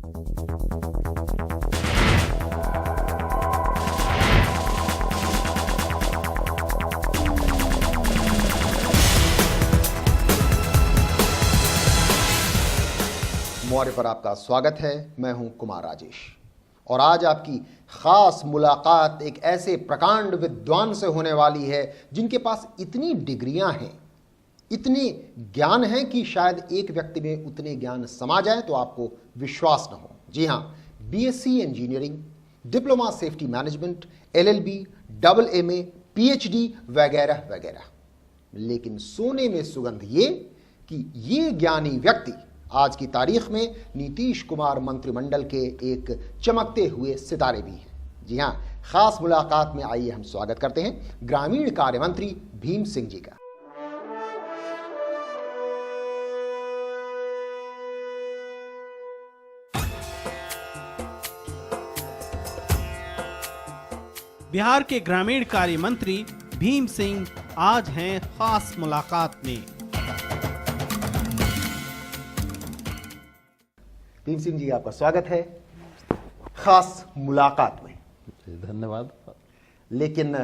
मौर्य पर आपका स्वागत है। मैं हूं कुमार राजेश और आज आपकी खास मुलाकात एक ऐसे प्रकांड विद्वान से होने वाली है जिनके पास इतनी डिग्रियां हैं, इतने ज्ञान हैं कि शायद एक व्यक्ति में उतने ज्ञान समा जाए तो आपको विश्वास न हो। जी हां, BSc engineering, diploma safety management, LLB, double MA, PhD वगैरह वगैरह। लेकिन सोने में सुगंध ये कि ये ज्ञानी व्यक्ति आज की तारीख में नीतीश कुमार मंत्रिमंडल के एक चमकते हुए सितारे भी हैं। जी हां, खास मुलाकात में आइए हम स्वागत करते हैं ग्रामीण कार्य मंत्री भीम सिंह जी का। बिहार के ग्रामीण कार्य मंत्री भीम सिंह आज हैं खास मुलाकात में। भीम सिंह जी, आपका स्वागत है खास मुलाकात में। धन्यवाद। लेकिन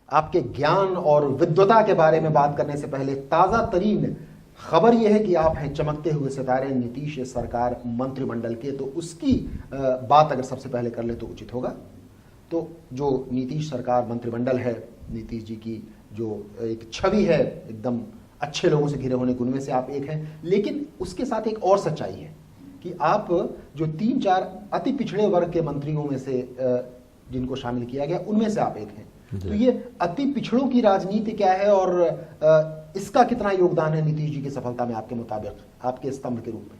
आपके ज्ञान और विद्वता के बारे में बात करने से पहले ताजा तरीन खबर यह है कि आप हैं चमकते हुए सितारे नीतीश सरकार मंत्रिमंडल के, तो उसकी बात अगर सबसे पहले कर ले तो उचित होगा। तो जो नीतीश सरकार मंत्रिमंडल है, नीतीश जी की जो एक छवि है एकदम अच्छे लोगों से घिरे होने के, उनमें से आप एक हैं। लेकिन उसके साथ एक और सच्चाई है कि आप जो 3-4 अति पिछड़े वर्ग के मंत्रियों में से जिनको शामिल किया गया उनमें से आप एक हैं। तो ये अति पिछड़ों की राजनीति क्या है और इसका कितना योगदान है नीतीश जी की सफलता में आपके मुताबिक, आपके स्तंभ के रूप में?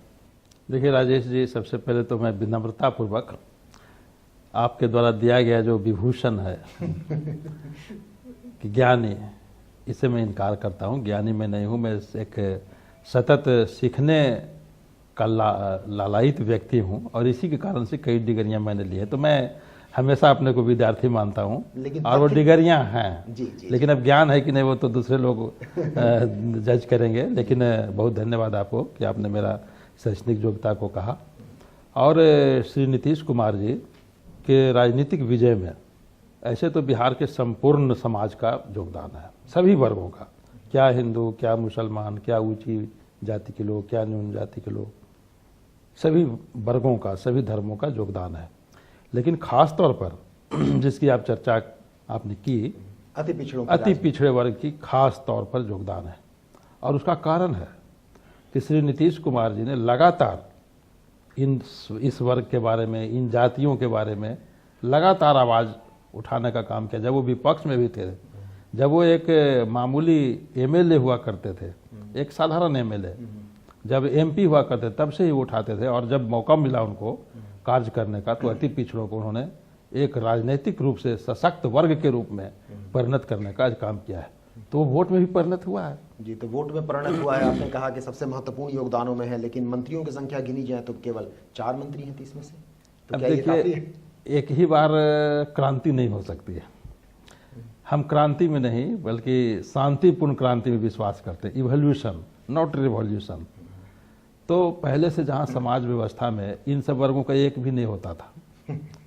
देखिए राजेश जी, सबसे पहले तो मैं विनम्रता पूर्वक आपके द्वारा दिया गया जो विभूषण है कि ज्ञानी, इससे मैं इनकार करता हूँ। ज्ञानी मैं नहीं हूँ, मैं एक सतत सीखने का लालायित व्यक्ति हूँ और इसी के कारण से कई डिग्रियां मैंने ली है। तो मैं हमेशा अपने को विद्यार्थी मानता हूँ और वो डिग्रियां हैं। लेकिन अब ज्ञान है कि नहीं वो तो दूसरे लोग जज करेंगे। लेकिन बहुत धन्यवाद आपको कि आपने मेरा शैक्षणिक योग्यता को कहा। और श्री नीतीश कुमार जी के राजनीतिक विजय में ऐसे तो बिहार के संपूर्ण समाज का योगदान है, सभी वर्गों का, क्या हिंदू, क्या मुसलमान, क्या ऊंची जाति के लोग, क्या न्यून जाति के लोग, सभी वर्गों का, सभी धर्मों का योगदान है। लेकिन खास तौर पर जिसकी आप चर्चा आपने की, अति पिछड़े वर्ग की खास तौर पर योगदान है। और उसका कारण है कि श्री नीतीश कुमार जी ने लगातार इस वर्ग के बारे में, इन जातियों के बारे में लगातार आवाज़ उठाने का काम किया। जब वो विपक्ष में भी थे, जब वो एक मामूली एमएलए हुआ करते थे, एक साधारण एमएलए, जब एमपी हुआ करते तब से ही वो उठाते थे। और जब मौका मिला उनको कार्य करने का तो अति पिछड़ों को उन्होंने एक राजनीतिक रूप से सशक्त वर्ग के रूप में परिणत करने का काम किया है। तो वोट में भी परिणत हुआ है। जी, तो वोट में परिणत हुआ है। आपने कहा कि सबसे महत्वपूर्ण योगदानों में है, लेकिन मंत्रियों की संख्या गिनी जाए तो केवल 4 मंत्री हैं 30 में से। तो क्या ये काफी है? एक ही बार क्रांति नहीं हो सकती है। हम क्रांति में नहीं बल्कि शांतिपूर्ण क्रांति में विश्वास करते हैं। Evolution, not revolution. तो पहले से जहाँ समाज व्यवस्था में इन सब वर्गों का एक भी नहीं होता था,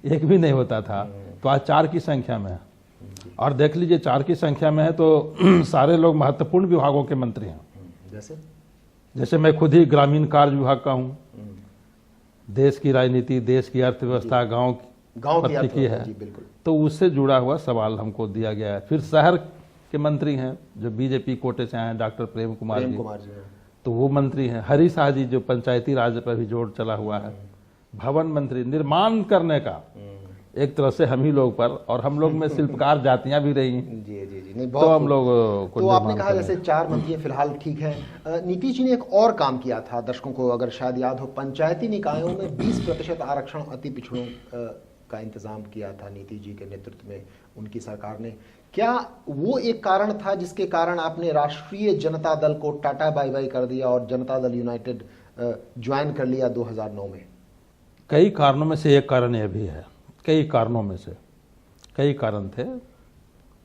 एक भी नहीं होता था, तो आज 4 की संख्या में है। और देख लीजिए 4 की संख्या में है तो सारे लोग महत्वपूर्ण विभागों के मंत्री हैं। जैसे मैं खुद ही ग्रामीण कार्य विभाग का हूँ। देश की राजनीति, देश की अर्थव्यवस्था, गाँव की है, तो उससे जुड़ा हुआ सवाल हमको दिया गया है। फिर शहर के मंत्री हैं जो बीजेपी कोटे से आए हैं, डॉक्टर प्रेम कुमार जी, तो वो मंत्री हैं। हरी शाह जी जो पंचायती राज पर भी जोर चला हुआ है। भवन मंत्री, निर्माण करने का एक तरह से हम ही लोग पर, और हम लोग में शिल्पकार जातियां भी रही हैं। जी नहीं, बहुत तो हम लोग तो आपने कहा जैसे 4 मंत्री फिलहाल ठीक है। नीतीश जी ने एक और काम किया था, दर्शकों को अगर शायद याद हो, पंचायती निकायों में 20% आरक्षण अति पिछड़ों का इंतजाम किया था नीतीश जी के नेतृत्व में उनकी सरकार ने। क्या वो एक कारण था जिसके कारण आपने राष्ट्रीय जनता दल को टाटा बाय बाय कर दिया और जनता दल यूनाइटेड ज्वाइन कर लिया 2009 में? कई कारणों में से एक कारण यह भी है, कई कारणों में से कई कारण थे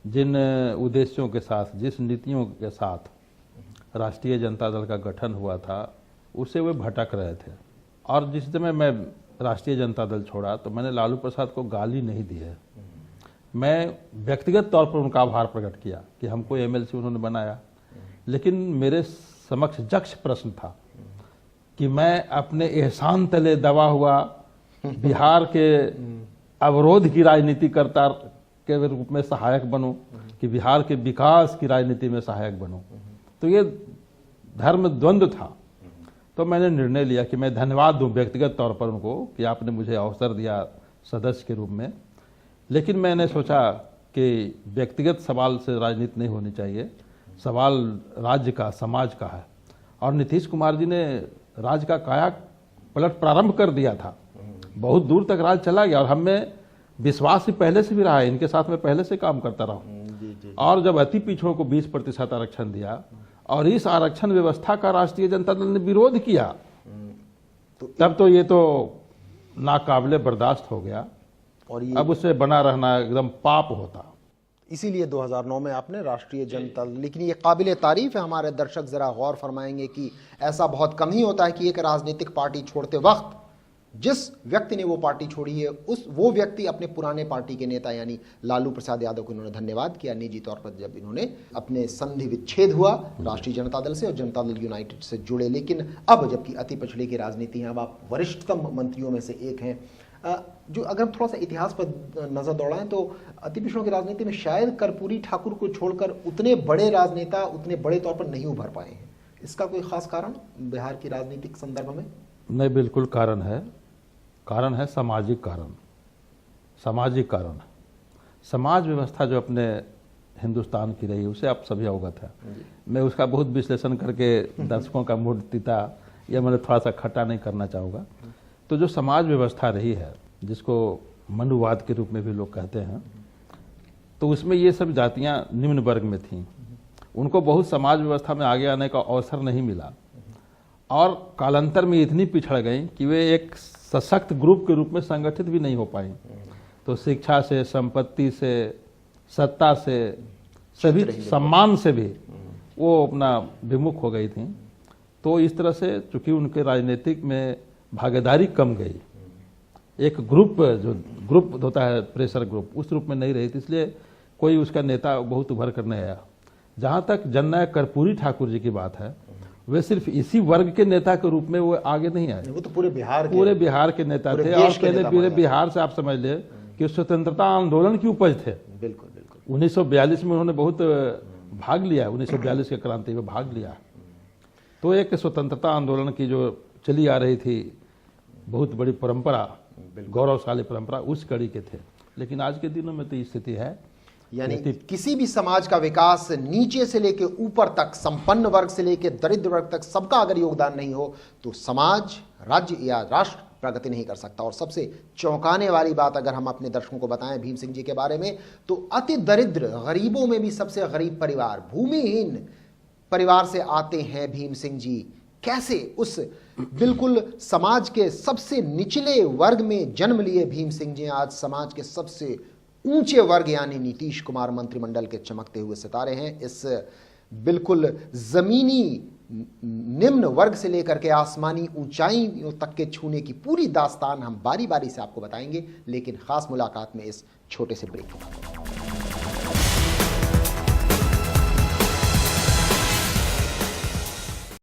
जिन उद्देश्यों के साथ, जिस नीतियों के साथ राष्ट्रीय जनता दल का गठन हुआ था उससे वे भटक रहे थे। और जिस समय मैं राष्ट्रीय जनता दल छोड़ा तो मैंने लालू प्रसाद को गाली नहीं दी है। मैं व्यक्तिगत तौर पर उनका आभार प्रकट किया कि हमको एमएलसी उन्होंने बनाया, लेकिन मेरे समक्ष यक्ष प्रश्न था कि मैं अपने एहसान तले दबा हुआ बिहार के अवरोध की राजनीति करता के रूप में सहायक बनूं कि बिहार के विकास की राजनीति में सहायक बनूं। तो ये धर्म द्वंद्व था। तो मैंने निर्णय लिया कि मैं धन्यवाद दूं व्यक्तिगत तौर पर उनको कि आपने मुझे अवसर दिया सदस्य के रूप में, लेकिन मैंने सोचा कि व्यक्तिगत सवाल से राजनीति नहीं होनी चाहिए, सवाल राज्य का, समाज का है। और नीतीश कुमार जी ने राज्य का काया पलट प्रारंभ कर दिया था, बहुत दूर तक राज्य चला गया और हमें विश्वास ही पहले से भी रहा है, इनके साथ में पहले से काम करता रहा। और जब अति पिछड़ों को 20% आरक्षण दिया और इस आरक्षण व्यवस्था का राष्ट्रीय जनता दल ने विरोध किया, तब तो ये तो नाकाबिले बर्दाश्त हो गया और अब उसे बना रहना एकदम पाप होता। इसीलिए 2009 में आपने राष्ट्रीय जनता, लेकिन ये काबिल तारीफ है, हमारे दर्शक जरा गौर फरमाएंगे कि ऐसा बहुत कम ही होता है कि एक राजनीतिक पार्टी छोड़ते वक्त जिस व्यक्ति ने वो पार्टी छोड़ी है वो व्यक्ति अपने पुराने पार्टी के नेता यानी लालू प्रसाद यादव को इन्होंने धन्यवाद किया निजी तौर पर जब इन्होंने अपने संधि विच्छेद हुआ राष्ट्रीय जनता दल से और जनता दल यूनाइटेड से जुड़े। लेकिन अब जबकि अति पिछड़े की राजनीति है, अब आप वरिष्ठतम मंत्रियों में से एक हैं, जो अगर हम थोड़ा सा इतिहास पर नजर दौड़ाएं तो अति पिछड़ों की राजनीति में शायद कर्पूरी ठाकुर को छोड़कर उतने बड़े राजनेता उतने बड़े तौर पर नहीं उभर पाए हैं। इसका कोई खास कारण बिहार की राजनीतिक संदर्भ में? नहीं, बिल्कुल कारण है सामाजिक कारण। समाज व्यवस्था जो अपने हिंदुस्तान की रही उसे आप सभी अवगत है। मैं उसका बहुत विश्लेषण करके दर्शकों का मूड तीता या मैंने थोड़ा सा खट्टा नहीं करना चाहूँगा। तो जो समाज व्यवस्था रही है जिसको मनुवाद के रूप में भी लोग कहते हैं, तो उसमें ये सब जातियां निम्न वर्ग में थीं, उनको बहुत समाज व्यवस्था में आगे आने का अवसर नहीं मिला और कालांतर में इतनी पिछड़ गई कि वे एक सशक्त ग्रुप के रूप में संगठित भी नहीं हो पाई। तो शिक्षा से, संपत्ति से, सत्ता से, सभी सम्मान से भी वो अपना विमुख हो गई थी। तो इस तरह से चूंकि उनके राजनीतिक में भागीदारी कम गई, एक ग्रुप होता है प्रेशर ग्रुप, उस रूप में नहीं रही थी, इसलिए कोई उसका नेता बहुत उभर कर नहीं आया। जहाँ तक जननायक कर्पूरी ठाकुर जी की बात है, वे सिर्फ इसी वर्ग के नेता के रूप में वो आगे नहीं आए, वो तो पूरे बिहार के नेता थे और पहले पूरे बिहार से आप समझ ले कि स्वतंत्रता आंदोलन की उपज थे। बिल्कुल 1942 में उन्होंने बहुत भाग लिया, 1942 के क्रांति में भाग लिया। तो एक स्वतंत्रता आंदोलन की जो चली आ रही थी बहुत बड़ी परंपरा, गौरवशाली परंपरा, उस कड़ी के थे। लेकिन आज के दिनों में तो स्थिति है, यानी किसी भी समाज का विकास नीचे से लेकर ऊपर तक, संपन्न वर्ग से लेकर दरिद्र वर्ग तक, सबका अगर योगदान नहीं हो तो समाज, राज्य या राष्ट्र प्रगति नहीं कर सकता। और सबसे चौंकाने वाली बात अगर हम अपने दर्शकों को बताएं भीम सिंह जी के बारे में, तो अति दरिद्र, गरीबों में भी सबसे गरीब परिवार, भूमिहीन परिवार से आते हैं भीम सिंह जी। कैसे उस बिल्कुल समाज के सबसे निचले वर्ग में जन्म लिए भीम सिंह जी आज समाज के सबसे ऊंचे वर्ग यानी नीतीश कुमार मंत्रिमंडल के चमकते हुए सितारे हैं। इस बिल्कुल जमीनी निम्न वर्ग से लेकर के आसमानी ऊंचाइयों तक के छूने की पूरी दास्तान हम बारी बारी से आपको बताएंगे, लेकिन खास मुलाकात में इस छोटे से ब्रेक के बाद।